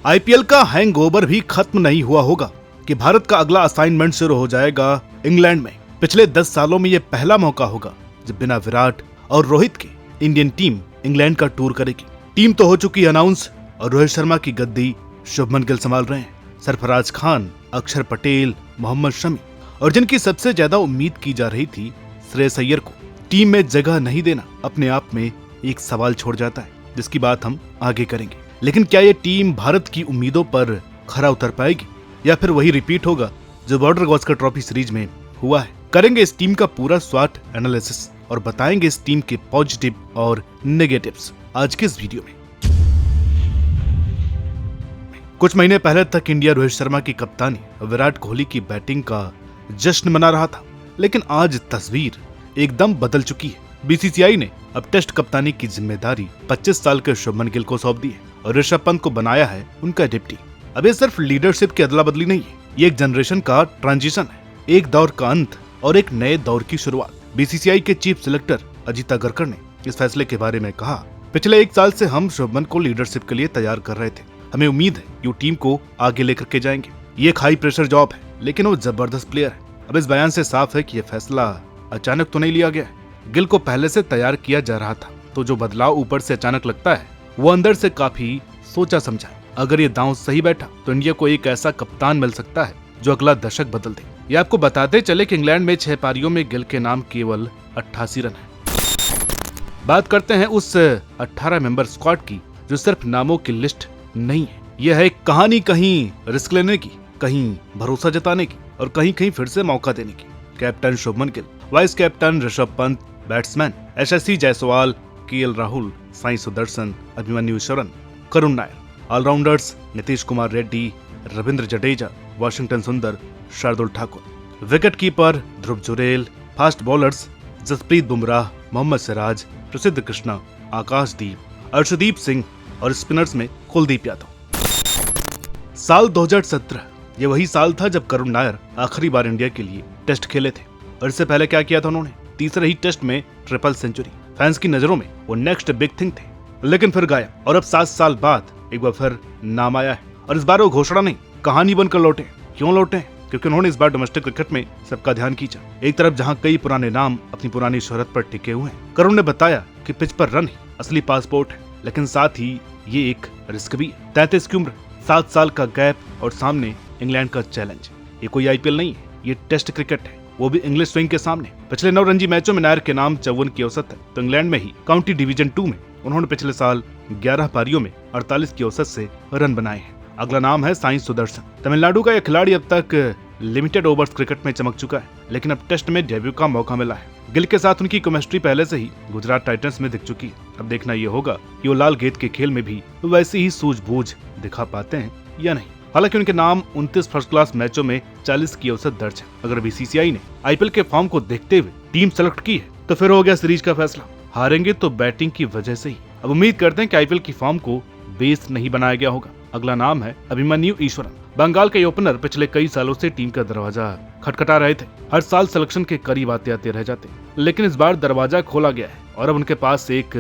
IPL का hangover भी खत्म नहीं हुआ होगा कि भारत का अगला असाइनमेंट शुरू हो जाएगा इंग्लैंड में। पिछले 10 सालों में ये पहला मौका होगा जब बिना विराट और रोहित के इंडियन टीम इंग्लैंड का टूर करेगी। टीम तो हो चुकी अनाउंस और रोहित शर्मा की गद्दी शुभमन गिल संभाल रहे हैं। सरफराज खान, अक्षर पटेल, मोहम्मद शमी और जिनकी सबसे ज्यादा उम्मीद की जा रही थी श्रेयस अय्यर को टीम में जगह नहीं देना अपने आप में एक सवाल छोड़ जाता है, जिसकी बात हम आगे करेंगे। लेकिन क्या ये टीम भारत की उम्मीदों पर खरा उतर पाएगी या फिर वही रिपीट होगा जो बॉर्डर गावस्कर ट्रॉफी सीरीज में हुआ है? करेंगे इस टीम का पूरा स्वॉट एनालिसिस और बताएंगे इस टीम के पॉजिटिव और नेगेटिव्स आज के इस वीडियो में। कुछ महीने पहले तक इंडिया रोहित शर्मा की कप्तानी और विराट कोहली की बैटिंग का जश्न मना रहा था, लेकिन आज तस्वीर एकदम बदल चुकी है। बीसीसीआई ने अब टेस्ट कप्तानी की जिम्मेदारी 25 साल के शुभमन गिल को सौंप दी है और ऋषभ पंत को बनाया है उनका डिप्टी। अब ये सिर्फ लीडरशिप की अदला बदली नहीं है, ये एक जनरेशन का ट्रांजिशन है, एक दौर का अंत और एक नए दौर की शुरुआत। बीसीसीआई के चीफ सिलेक्टर अजीत अगरकर ने इस फैसले के बारे में कहा, पिछले 1 साल से हम शुभमन को लीडरशिप के लिए तैयार कर रहे थे। हमें उम्मीद है कि वो टीम को आगे लेकर के जाएंगे। ये एक हाई प्रेशर जॉब है, लेकिन वो जबरदस्त प्लेयर है। अब इस बयान से साफ है कि ये फैसला अचानक तो नहीं लिया गया है। गिल को पहले से तैयार किया जा रहा था, तो जो बदलाव ऊपर से अचानक लगता है वो अंदर से काफी सोचा समझा है। अगर ये दांव सही बैठा तो इंडिया को एक ऐसा कप्तान मिल सकता है जो अगला दशक बदल दे। ये आपको बताते चले कि इंग्लैंड में 6 पारियों में गिल के नाम केवल 88 रन है। बात करते हैं उस 18 मेंबर स्क्वाड की जो सिर्फ नामों की लिस्ट नहीं है। यह है एक कहानी, कहीं रिस्क लेने की, कहीं भरोसा जताने की और कहीं कहीं फिर से मौका देने की। Captain Shubman Gill, vice captain Rishabh Pant, batsman Yashasvi Jaiswal, KL Rahul, Sai Sudharsan, Abhimanyu Easwaran, Karun Nair, allrounders Nitish Kumar Reddy, Ravindra Jadeja, Washington Sundar, Shardul Thakur, wicket keeper Dhruv Jurel, fast bowlers Jasprit Bumrah, Mohammed Siraj, Prasidh Krishna, आकाशदीप, अर्शदीप सिंह और स्पिनर्स में कुलदीप यादव। साल 2017 ये वही साल था जब करुण नायर आखिरी बार इंडिया के लिए टेस्ट खेले थे और इससे पहले क्या किया था उन्होंने? तीसरे ही टेस्ट में ट्रिपल सेंचुरी। फैंस की नजरों में वो नेक्स्ट बिग थिंग थे, लेकिन फिर गायब। और अब 7 साल बाद एक बार फिर नाम आया है और इस बार वो घोषणा नहीं, कहानी बनकर लौटे। क्यों लौटे? क्योंकि उन्होंने इस बार डोमेस्टिक क्रिकेट में सबका ध्यान खींचा। एक तरफ जहां कई पुराने नाम अपनी पुरानी शोहरत पर टिके हुए हैं, करुण ने बताया कि पिच पर रन ही असली पासपोर्ट है, लेकिन साथ ही ये एक रिस्क भी है। 33 की उम्र, 7 साल का गैप और सामने इंग्लैंड का चैलेंज। ये कोई आईपीएल नहीं है, ये टेस्ट क्रिकेट है, वो भी इंग्लिश स्विंग के सामने। पिछले 9 रणजी मैचों में नायर के नाम 54 की औसत है, तो इंग्लैंड में ही काउंटी डिवीजन 2 में उन्होंने पिछले साल 11 पारियों में 48 की औसत से रन बनाए हैं। अगला नाम है साई सुदर्शन। तमिलनाडु का यह खिलाड़ी अब तक लिमिटेड ओवर्स क्रिकेट में चमक चुका है, लेकिन अब टेस्ट में डेब्यू का मौका मिला है। गिल के साथ उनकी केमिस्ट्री पहले से ही गुजरात टाइटंस में दिख चुकी है। अब देखना यह होगा कि वो लाल गेंद के खेल में भी वैसी ही सूझबूझ दिखा पाते हैं या नहीं। हालांकि उनके नाम 29 फर्स्ट क्लास मैचों में 40 की औसत दर्ज है। अगर बीसीसीआई ने आईपीएल के फॉर्म को देखते हुए टीम सेलेक्ट की है तो फिर हो गया सीरीज का फैसला। हारेंगे तो बैटिंग की वजह से ही। अब उम्मीद करते हैं कि आईपीएल की फॉर्म को बेस नहीं बनाया गया होगा। अगला नाम है अभिमन्यु ईश्वरन। बंगाल के ओपनर पिछले कई सालों से टीम का दरवाजा खटखटा रहे थे। हर साल सिलेक्शन के करीब आते आते रह जाते, लेकिन इस बार दरवाजा खोला गया है और अब उनके पास एक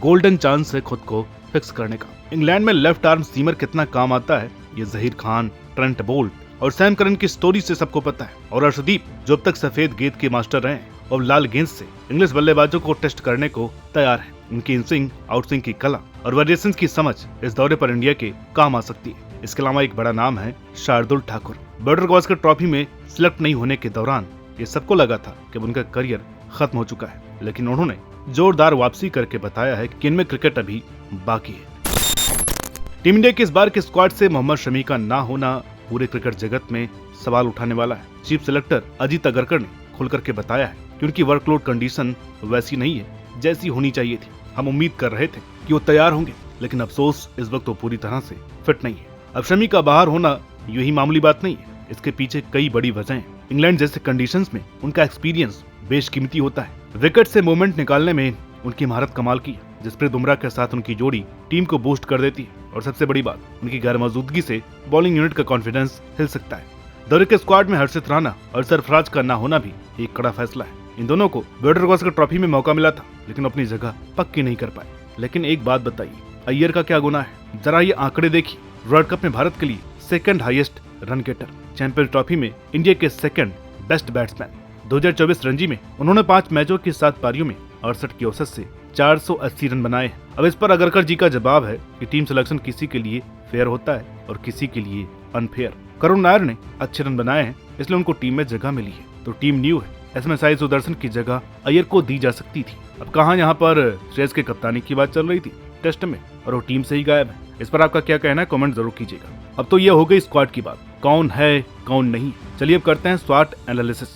गोल्डन चांस है खुद को फिक्स करने का। इंग्लैंड में लेफ्ट आर्म सीमर कितना काम आता है ये जहीर खान, ट्रेंट बोल्ट और सैम करन की स्टोरी से सबको पता है। और अर्शदीप जो अब तक सफेद गेंद के मास्टर रहे हैं और लाल गेंद से इंग्लिश बल्लेबाजों को टेस्ट करने को तैयार है। उनकी इनस्विंग, आउटस्विंग की कला और वेरिएशंस की समझ इस दौरे पर इंडिया के काम आ सकती है। इसके अलावा एक बड़ा नाम है शार्दुल ठाकुर। बॉर्डर गावस्कर ट्रॉफी में सिलेक्ट नहीं होने के दौरान ये सबको लगा था कि उनका करियर खत्म हो चुका है, लेकिन उन्होंने जोरदार वापसी करके बताया है कि इनमें क्रिकेट अभी बाकी है। टीम इंडिया के इस बार के स्क्वाड से मोहम्मद शमी का ना होना पूरे क्रिकेट जगत में सवाल उठाने वाला है। चीफ सिलेक्टर अजीत अगरकर ने खुलकर के बताया है कि उनकी वर्कलोड कंडीशन वैसी नहीं है जैसी होनी चाहिए थी। हम उम्मीद कर रहे थे कि वो तैयार होंगे, लेकिन अफसोस इस वक्त वो पूरी तरह से फिट नहीं है। अब शमी का बाहर होना यही मामूली बात नहीं है, इसके पीछे कई बड़ी वजह हैं। इंग्लैंड जैसे कंडीशंस में उनका एक्सपीरियंस बेशकीमती होता है। विकेट से मूवमेंट निकालने में उनकी महारत कमाल की है। जसप्रीत बुमराह के साथ उनकी जोड़ी टीम को बूस्ट कर देती है और सबसे बड़ी बात, उनकी गैर मौजूदगी से बॉलिंग यूनिट का कॉन्फिडेंस हिल सकता है। दौरे के स्क्वाड में हर्षित राणा और सरफराज का ना होना भी एक कड़ा फैसला है। इन दोनों को बॉर्डर गावस्कर ट्रॉफी में मौका मिला था, लेकिन अपनी जगह पक्की नहीं कर पाए। लेकिन एक बात बताइए, अय्यर का क्या गुनाह है? जरा ये आंकड़े देखिए। वर्ल्ड कप में भारत के लिए second highest run getter, champions trophy में इंडिया के सेकंड बेस्ट बैट्समैन। 2024 रणजी में उन्होंने 5 मैचों की 7 पारियों में 68 की औसत से 480 रन बनाए। अब इस पर अगरकर जी का जवाब है कि टीम सिलेक्शन किसी के लिए फेयर होता है और किसी के लिए अनफेयर। करुण नायर ने अच्छे रन बनाए हैं, इसलिए उनको टीम में जगह मिली है, तो टीम न्यू है। ऐसे में साई सुदर्शन की जगह अय्यर को दी जा सकती थी। अब कहाँ यहाँ पर श्रेयस के कप्तानी की बात चल रही थी टेस्ट में और वो टीम से ही गायब है। इस पर आपका क्या कहना है, कमेंट जरूर कीजिएगा। अब तो ये हो गई स्क्वाड की बात, कौन है कौन नहीं। चलिए अब करते हैं स्वॉट एनालिसिस।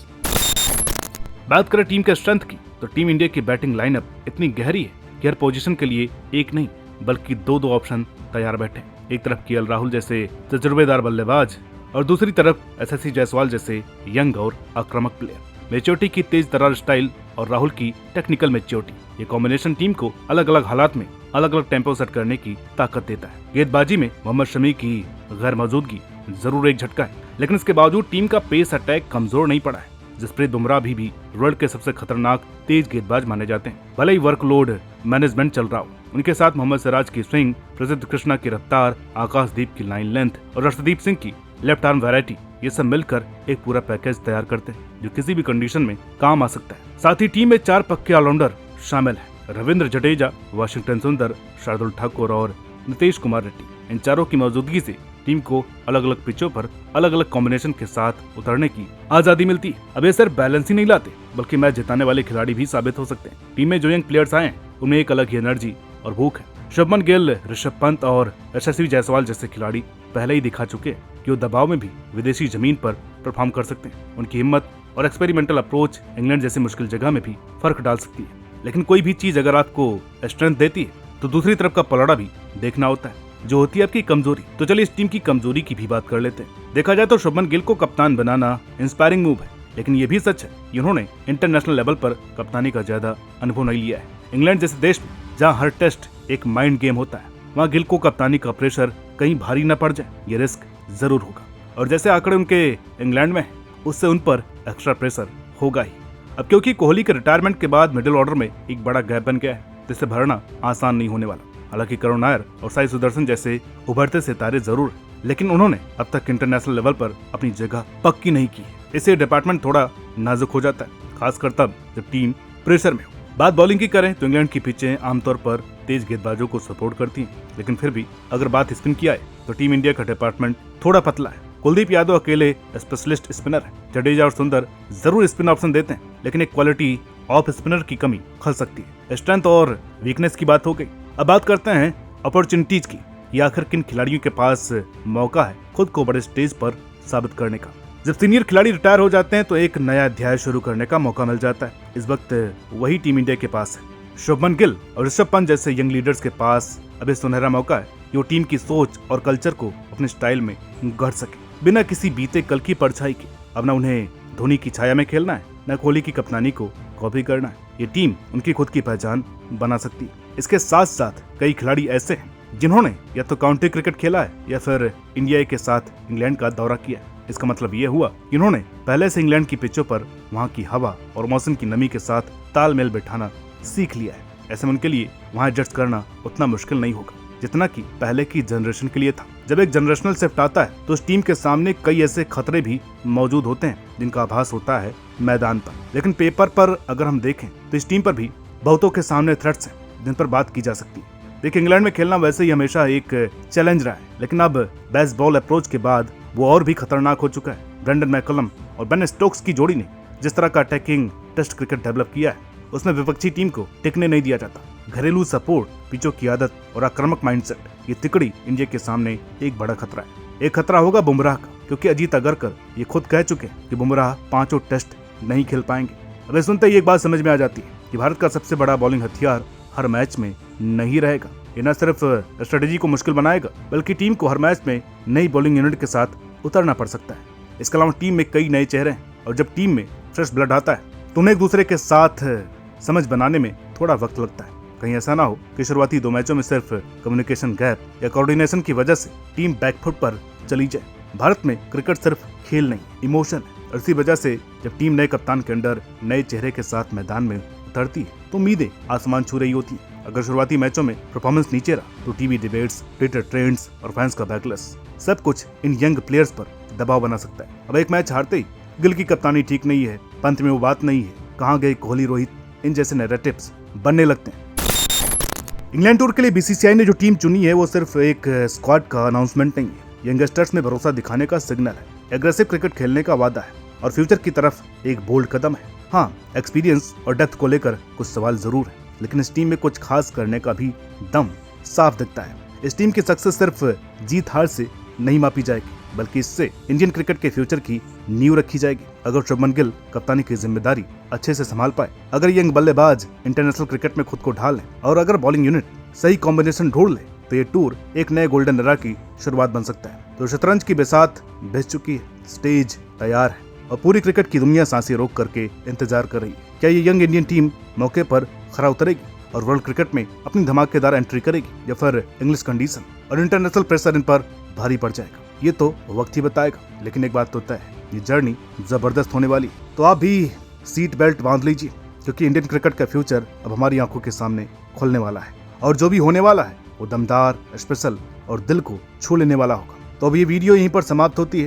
बात करें टीम के स्ट्रेंथ की, तो टीम इंडिया की बैटिंग लाइनअप इतनी गहरी है कि हर पोजीशन के लिए एक नहीं बल्कि दो ऑप्शन तैयार बैठे। एक तरफ केएल राहुल जैसे तजुर्बेदार बल्लेबाज और दूसरी तरफ एसएससी जायसवाल जैसे यंग और आक्रामक प्लेयर। मैच्योरिटी की तेज तर्रार स्टाइल और राहुल की टेक्निकल मैच्योरिटी, ये कॉम्बिनेशन टीम को अलग अलग हालात में अलग अलग टेम्पो सेट करने की ताकत देता है। गेंदबाजी में मोहम्मद शमी की गैर मौजूदगी जरूर एक झटका है, लेकिन इसके बावजूद टीम का पेस अटैक कमजोर नहीं पड़ा है। जसप्रीत बुमराह भी वर्ल्ड के सबसे खतरनाक तेज गेंदबाज माने जाते हैं। भले ही वर्कलोड मैनेजमेंट चल रहा हो, उनके साथ मोहम्मद सिराज की स्विंग, प्रसिद्ध कृष्णा की रफ्तार, आकाशदीप की लाइन लेंथ और अर्शदीप सिंह की लेफ्ट आर्म वैरायटी, ये सब मिलकर एक पूरा पैकेज तैयार करते हैं जो किसी भी कंडीशन में काम आ सकता है। साथ ही टीम में 4 पक्के ऑलराउंडर शामिल हैं, रविंद्र जडेजा, वाशिंगटन सुंदर, शार्दुल ठाकुर और नीतीश कुमार रेड्डी। इन चारों की मौजूदगी से टीम को अलग अलग पिचों पर अलग अलग कॉम्बिनेशन के साथ उतरने की आजादी मिलती है। अब ये सिर्फ बैलेंस ही नहीं लाते बल्कि मैच जिताने वाले खिलाड़ी भी साबित हो सकते हैं। टीम में जो यंग प्लेयर्स आए हैं उनमें एक अलग ही एनर्जी और भूख है। शुभमन गिल, ऋषभ पंत और यशस्वी जायसवाल जैसे खिलाड़ी पहले ही दिखा चुके हैं कि वो दबाव में भी विदेशी जमीन पर परफॉर्म कर सकते हैं। उनकी हिम्मत और एक्सपेरिमेंटल अप्रोच इंग्लैंड जैसी मुश्किल जगह में भी फर्क डाल सकती है। लेकिन कोई भी चीज अगर आपको स्ट्रेंथ देती है तो दूसरी तरफ का पलड़ा भी देखना होता है, जो होती है आपकी कमजोरी। तो चलिए इस टीम की कमजोरी की भी बात कर लेते हैं। देखा जाए तो शुभमन गिल को कप्तान बनाना इंस्पायरिंग मूव है, लेकिन ये भी सच है कि उन्होंने इंटरनेशनल लेवल पर कप्तानी का ज्यादा अनुभव नहीं लिया है। इंग्लैंड जैसे देश में जहाँ हर टेस्ट एक माइंड गेम होता है, वहाँ गिल को कप्तानी का प्रेशर कहीं भारी न पड़ जाए, ये रिस्क जरूर होगा। और जैसे आंकड़े उनके इंग्लैंड में उससे उन पर एक्स्ट्रा प्रेशर होगा ही। अब क्योंकि कोहली के रिटायरमेंट के बाद मिडिल ऑर्डर में एक बड़ा गैप बन गया है, जिसे भरना आसान नहीं होने वाला। हालांकि करुण नायर और साई सुदर्शन जैसे उभरते सितारे जरूर, लेकिन उन्होंने अब तक इंटरनेशनल लेवल पर अपनी जगह पक्की नहीं की है। इससे डिपार्टमेंट थोड़ा नाजुक हो जाता है, खासकर तब जब टीम प्रेशर में हो। बात बॉलिंग की करें तो इंग्लैंड की पिचें आमतौर पर तेज गेंदबाजों को सपोर्ट करती हैं, लेकिन फिर भी अगर बात स्पिन की आए तो टीम इंडिया का डिपार्टमेंट थोड़ा पतला है। कुलदीप यादव अकेले स्पेशलिस्ट स्पिनर है, जडेजा और सुंदर जरूर स्पिन ऑप्शन देते हैं, लेकिन एक क्वालिटी ऑफ स्पिनर की कमी खल सकती है। स्ट्रेंथ और वीकनेस की बात हो गई, अब बात करते हैं अपॉर्चुनिटीज की। ये आखिर किन खिलाड़ियों के पास मौका है खुद को बड़े स्टेज पर साबित करने का। जब सीनियर खिलाड़ी रिटायर हो जाते हैं तो एक नया अध्याय शुरू करने का मौका मिल जाता है। इस वक्त वही टीम इंडिया के पास है। शुभमन गिल और ऋषभ पंत जैसे यंग लीडर्स के पास अब सुनहरा मौका है कि वो टीम की सोच और कल्चर को अपने स्टाइल में गढ़ सके, बिना किसी बीते कल की परछाई के। अब न उन्हें धोनी की छाया में खेलना है, न कोहली की कप्तानी को कॉपी करना है। ये टीम उनकी खुद की पहचान बना सकती है। इसके साथ साथ कई खिलाड़ी ऐसे हैं जिन्होंने या तो काउंटी क्रिकेट खेला है या फिर इंडिया के साथ इंग्लैंड का दौरा किया है। इसका मतलब ये हुआ कि उन्होंने पहले से इंग्लैंड की पिचों पर वहाँ की हवा और मौसम की नमी के साथ तालमेल बैठाना सीख लिया है। ऐसे में उनके लिए वहाँ एडजस्ट करना उतना मुश्किल नहीं होगा जितना कि पहले की जनरेशन के लिए था। जब एक जनरेशनल शिफ्ट आता है तो उस टीम के सामने कई ऐसे खतरे भी मौजूद होते हैं जिनका आभास होता है मैदान पर, लेकिन पेपर पर अगर हम देखें तो इस टीम पर भी बहुतों के सामने थ्रेट्स हैं जिन पर बात की जा सकती है। देखिए, इंग्लैंड में खेलना वैसे ही हमेशा एक चैलेंज रहा है, लेकिन अब बेस्ट बॉल अप्रोच के बाद वो और भी खतरनाक हो चुका है। ब्रेंडन मैकलम और बेन स्टोक्स की जोड़ी ने जिस तरह का अटैकिंग टेस्ट क्रिकेट डेवलप किया है, उसमें विपक्षी टीम को टिकने नहीं दिया जाता। घरेलू सपोर्ट, पिचों की आदत और आक्रामक माइंडसेट, ये तिकड़ी इंडिया के सामने एक बड़ा खतरा है। एक खतरा होगा बुमराह का, क्योंकि अजीत अगरकर ये खुद कह चुके हैं कि बुमराह 5 टेस्ट नहीं खेल पाएंगे। अब सुनते ही एक बात समझ में आ जाती है कि भारत का सबसे बड़ा बॉलिंग हथियार हर मैच में नहीं रहेगा। ये न सिर्फ स्ट्रेटेजी को मुश्किल बनाएगा, बल्कि टीम को हर मैच में नई बॉलिंग यूनिट के साथ उतरना पड़ सकता है। इसके अलावा टीम में कई नए चेहरे हैं, और जब टीम में फ्रेश ब्लड आता है तो उन्हें एक दूसरे के साथ समझ बनाने में थोड़ा वक्त लगता है। कहीं ऐसा ना हो कि शुरुआती 2 मैचों में सिर्फ कम्युनिकेशन गैप या कोऑर्डिनेशन की वजह से टीम बैकफुट पर चली जाए। भारत में क्रिकेट सिर्फ खेल नहीं, इमोशन है, और इसी वजह से जब टीम नए कप्तान के अंडर नए चेहरे के साथ मैदान में उतरती है तो उम्मीदें आसमान छू रही होती है। अगर शुरुआती मैचों में परफॉर्मेंस नीचे रहा तो टीवी डिबेट्स, ट्विटर ट्रेंड्स और फैंस का बैकलैश सब कुछ इन यंग प्लेयर्स पर दबाव बना सकता है। अब एक मैच हारते ही गिल की कप्तानी ठीक नहीं है, पंत में वो बात नहीं है, कहाँ गए कोहली रोहित, इन जैसे नैरेटिव्स बनने लगते हैं। इंग्लैंड टूर के लिए बीसीसीआई ने जो टीम चुनी है वो सिर्फ एक स्क्वाड का अनाउंसमेंट नहीं है, यंगस्टर्स में भरोसा दिखाने का सिग्नल है, एग्रेसिव क्रिकेट खेलने का वादा है और फ्यूचर की तरफ एक बोल्ड कदम है। हाँ, एक्सपीरियंस और डेप्थ को लेकर कुछ सवाल जरूर है, लेकिन इस टीम में कुछ खास करने का भी दम साफ दिखता है। इस टीम की सक्सेस सिर्फ जीत हार से नहीं मापी जाएगी, बल्कि इससे इंडियन क्रिकेट के फ्यूचर की नींव रखी जाएगी। अगर शुभमन गिल कप्तानी की जिम्मेदारी अच्छे से संभाल पाए, अगर यंग बल्लेबाज इंटरनेशनल क्रिकेट में खुद को ढाल लें और अगर बॉलिंग यूनिट सही कॉम्बिनेशन ढूंढ ले, तो ये टूर एक नए गोल्डन एरा की शुरुआत बन सकता है। तो शतरंज की बिसात भिज चुकी है, स्टेज तैयार है और पूरी क्रिकेट की दुनिया सांसें रोक करके इंतजार कर रही है। क्या ये यंग इंडियन टीम मौके पर खरा उतरेगी और वर्ल्ड क्रिकेट में अपनी धमाकेदार एंट्री करेगी, या फिर इंग्लिश कंडीशन और इंटरनेशनल प्रेशर इन पर भारी पड़ जाएगा? ये तो वक्त ही बताएगा, लेकिन एक बात तो तय है, ये जर्नी जबरदस्त होने वाली है। तो आप भी सीट बेल्ट बांध लीजिए, क्योंकि इंडियन क्रिकेट का फ्यूचर अब हमारी आंखों के सामने खुलने वाला है और जो भी होने वाला है वो दमदार, स्पेशल और दिल को छू लेने वाला होगा। तो अब ये वीडियो यहीं पर समाप्त होती है।